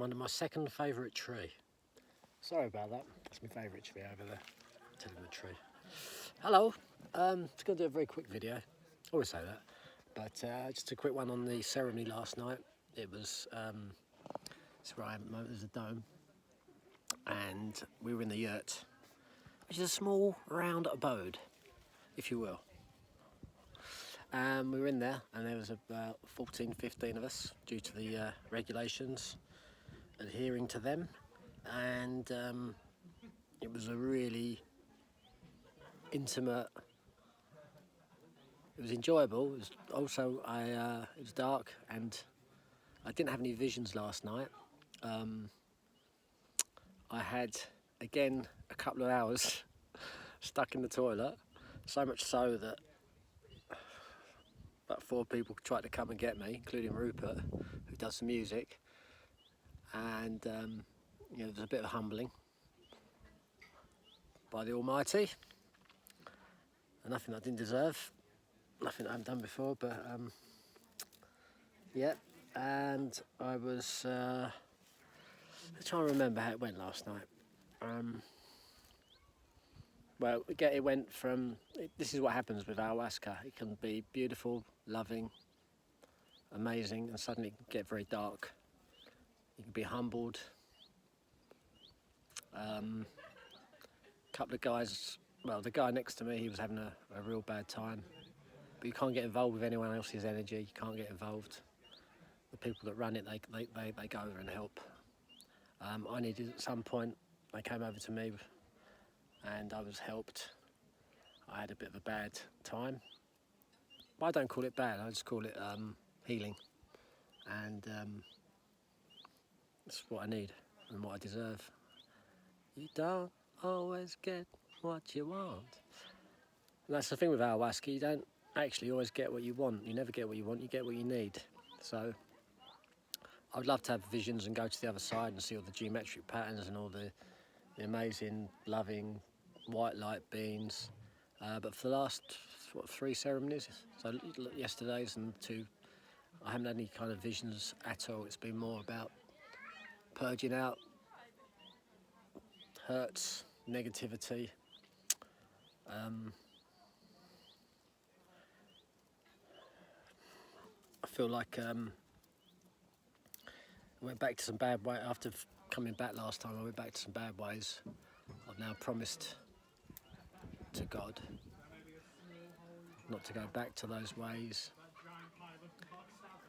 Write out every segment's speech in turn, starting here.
I'm under my second favourite tree. Sorry about that. That's my favourite tree over there. Telling the tree. Hello. Just going to do a very quick video. I always say that. But just a quick one on the ceremony last night. It was, it's where I am at the moment, there's a dome. And we were in the Yirt, which is a small round abode, if you will. We were in there and there was about 14, 15 of us due to the regulations, adhering to them. And it was a really intimate, it was enjoyable. It was also, it was dark and I didn't have any visions last night. I had, again, a couple of hours stuck in the toilet, so much so that about 4 people tried to come and get me, including Rupert, who does some music. And you know, there was a bit of humbling by the Almighty. And nothing I didn't deserve, nothing I haven't done before, but yeah. And I was trying to remember how it went last night. Well, it went from, this is what happens with ayahuasca. It can be beautiful, loving, amazing, and suddenly it can get very dark. You can be humbled. Couple of guys, well, the guy next to me, he was having a real bad time. But you can't get involved with anyone else's energy. You can't get involved. The people that run it, they go over and help. I needed, at some point, they came over to me and I was helped. I had a bit of a bad time. But I don't call it bad, I just call it healing. And that's what I need and what I deserve. You don't always get what you want. And that's the thing with ayahuasca, you don't actually always get what you want. You never get what you want, you get what you need. So I would love to have visions and go to the other side and see all the geometric patterns and all the amazing, loving, white light beings. But for the last, 3 ceremonies, so yesterday's and 2, I haven't had any kind of visions at all. It's been more about purging out hurts, negativity. I feel like I went back to some bad ways. After coming back last time, I went back to some bad ways. I've now promised to God not to go back to those ways.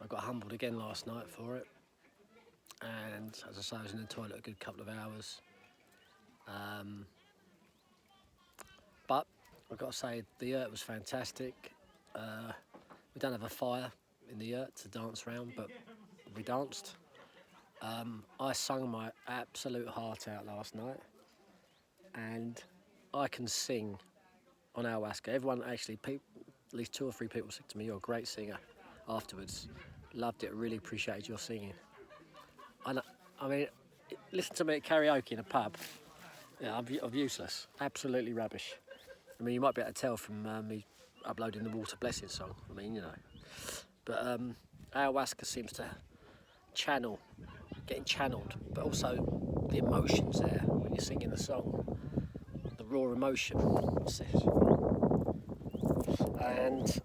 I got humbled again last night for it. And as I say, I was in the toilet a good couple of hours. But I've got to say, the Yirt was fantastic. We don't have a fire in the Yirt to dance around, but we danced. I sung my absolute heart out last night, and I can sing on ayahuasca. Everyone actually, at least 2 or 3 people said to me, "You're a great singer." Afterwards, loved it, really appreciated your singing. And I mean, listen to me at karaoke in a pub. Yeah, I'm useless, absolutely rubbish. I mean, you might be able to tell from me uploading the Water Blessing song. I mean, you know. But ayahuasca seems to getting channeled, but also the emotions there when you're singing the song, the raw emotion. And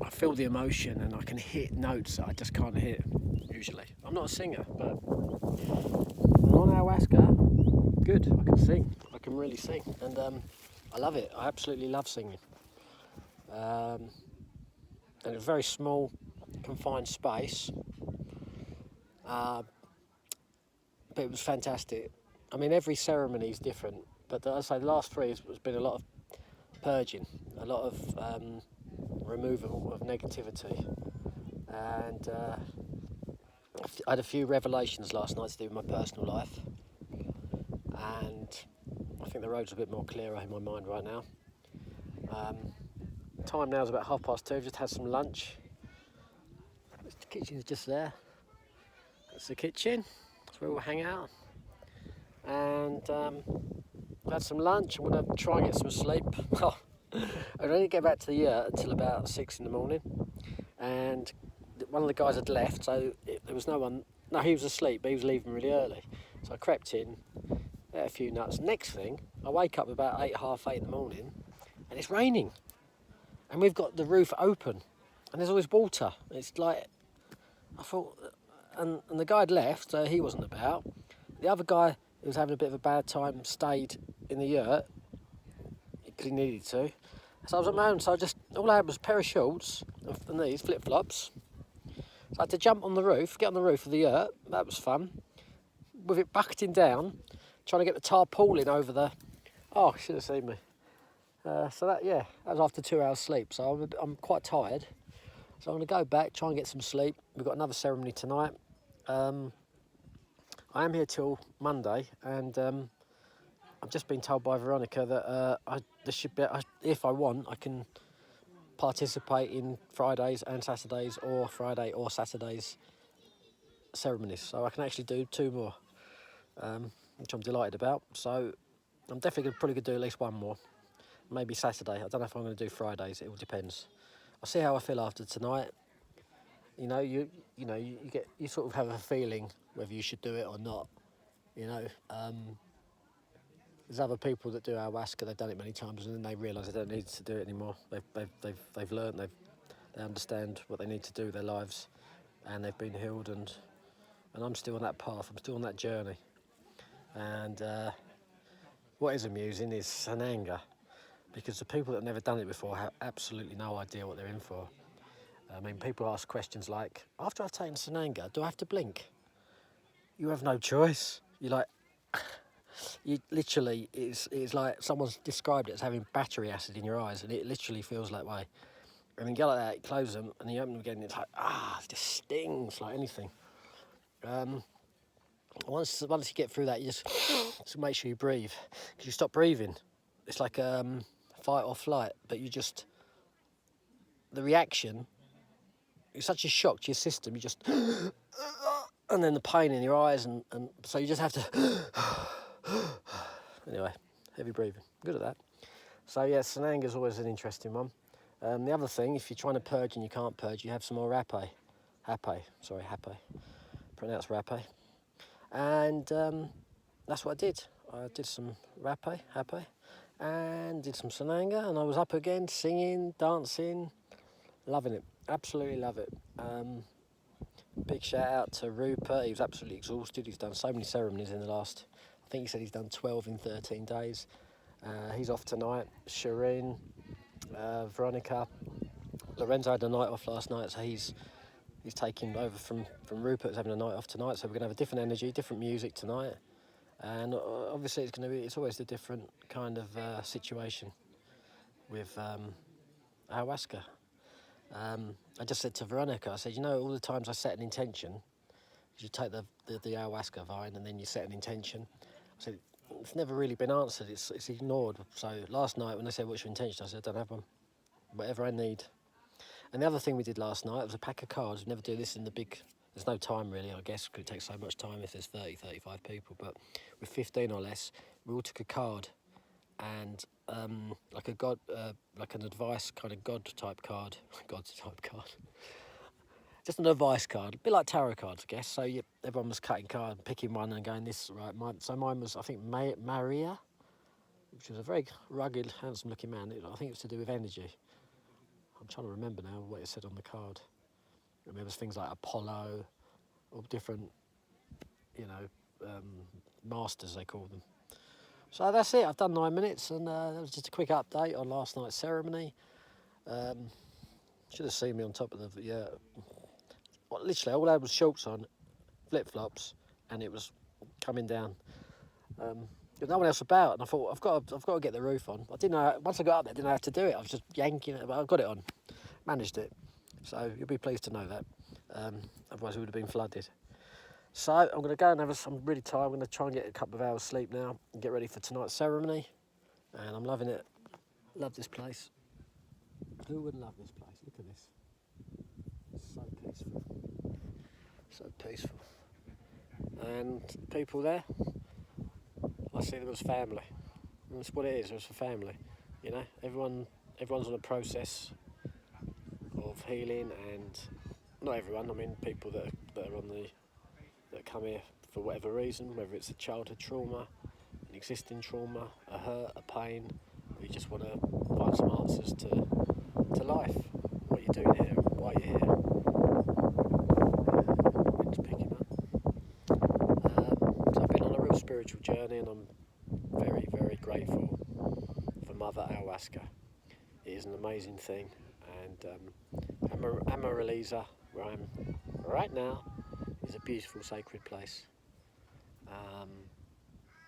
I feel the emotion and I can hit notes that I just can't hit usually. I'm not a singer, but on ayahuasca, good, I can sing. I can really sing, and I love it. I absolutely love singing. And a very small, confined space. But it was fantastic. I mean, every ceremony is different, but I say the last 3 has been a lot of purging, a lot of removal of negativity, and I had a few revelations last night to do with my personal life, and I think the road's a bit more clearer in my mind right now. Time now is about 2:30. I've just had some lunch. The kitchen's just there. That's the kitchen. That's where we'll hang out. And I've had some lunch. I'm going to try and get some sleep. I don't get back to the Yirt until about 6 in the morning. And one of the guys had left, so there was no one No, he was asleep, but he was leaving really early. So I crept in, ate a few nuts. Next thing, I wake up about 8, half 8 in the morning, and it's raining. And we've got the roof open, and there's always water. It's like, I thought, and the guy had left, so he wasn't about. The other guy who was having a bit of a bad time stayed in the yurt, because he needed to. So I was at my own, so all I had was a pair of shorts and these flip-flops. So I had to jump on the roof, get on the roof of the yurt. That was fun. With it bucketing down, trying to get the tarpaulin over the... Oh, you should have seen me. So that was after 2 hours sleep. So I'm quite tired. So I'm going to go back, try and get some sleep. We've got another ceremony tonight. I am here till Monday, and I've just been told by Veronica that if I want, I can participate in Fridays and Saturdays, or Friday or Saturdays ceremonies. So I can actually do 2 more, which I'm delighted about. So I'm definitely probably going to do at least 1 more. Maybe Saturday. I don't know if I'm going to do Fridays. It all depends. I'll see how I feel after tonight. You know, you sort of have a feeling whether you should do it or not. You know, there's other people that do ayahuasca. They've done it many times, and then they realise they don't need to do it anymore. They've learned. They understand what they need to do with their lives, and they've been healed. And I'm still on that path. I'm still on that journey. And what is amusing is Sananga, because the people that have never done it before have absolutely no idea what they're in for. I mean, people ask questions like, after I've taken Sananga, do I have to blink? You have no choice. You're like, you literally, it's like someone's described it as having battery acid in your eyes, and it literally feels that way. And then you go like that, you close them, and you open them again, and it's like, it just stings like anything. Once you get through that, you just make sure you breathe. Because you stop breathing. It's like fight or flight, but the reaction, it's such a shock to your system, you just, and then the pain in your eyes, and so you just have to, anyway, heavy breathing, good at that. So yeah, Sananga is always an interesting one. The other thing, if you're trying to purge and you can't purge, you have some more rapé, pronounced rapé, and that's what I did. I did some rapé, and did some Sananga, and I was up again, singing, dancing, loving it, absolutely love it. Big shout out to Rupert. He was absolutely exhausted. He's done so many ceremonies in the last, I think he said he's done 12 in 13 days. He's off tonight. Shireen, Veronica, Lorenzo had a night off last night, so he's taking over from Rupert's having a night off tonight. So we're gonna have a different energy, different music tonight, and obviously it's always a different kind of situation with ayahuasca. I just said to Veronica, I said, you know, all the times I set an intention, you take the ayahuasca vine and then you set an intention. I said, it's never really been answered, it's ignored. So last night when they said, what's your intention? I said, I don't have one, whatever I need. And the other thing we did last night was a pack of cards. We never do this in the big, there's no time really, I guess, because it takes so much time if there's 30, 35 people. But with 15 or less, we all took a card, and like an advice kind of God type card, just an advice card, a bit like tarot cards, I guess. So everyone was cutting cards, picking one and going, this, right, so mine was, I think, Maria, which was a very rugged, handsome looking man. I think it was to do with energy. I'm trying to remember now what it said on the card. And there was things like Apollo, or different, masters they call them. So that's it. I've done 9 minutes, and that was just a quick update on last night's ceremony. Should have seen me on top of literally all I had was shorts on, flip-flops, and it was coming down. There was no one else about, and I thought I've got to get the roof on. I didn't know, once I got up there, I didn't know how to do it. I was just yanking it, but I got it on, managed it. So you'll be pleased to know that. Otherwise we would have been flooded. So I'm going to go and I'm really tired. I'm going to try and get a couple of hours sleep now and get ready for tonight's ceremony. And I'm loving it. Love this place. Who wouldn't love this place? Look at this. It's so peaceful. So peaceful. And people there, I see them as family. And that's what it is. It's a family. You know, everyone's on a process of healing, and not everyone. I mean, people that are on come here for whatever reason, whether it's a childhood trauma, an existing trauma, a hurt, a pain, or you just want to find some answers to life. What you're doing here, why you're here. Wind's picking up. So I've been on a real spiritual journey, and I'm very, very grateful for Mother Ayahuasca. It is an amazing thing, and Amarelisa, where I'm right now, is a beautiful sacred place.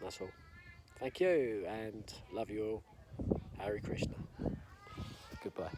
That's all. Thank you, and love you all. Hare Krishna. Goodbye.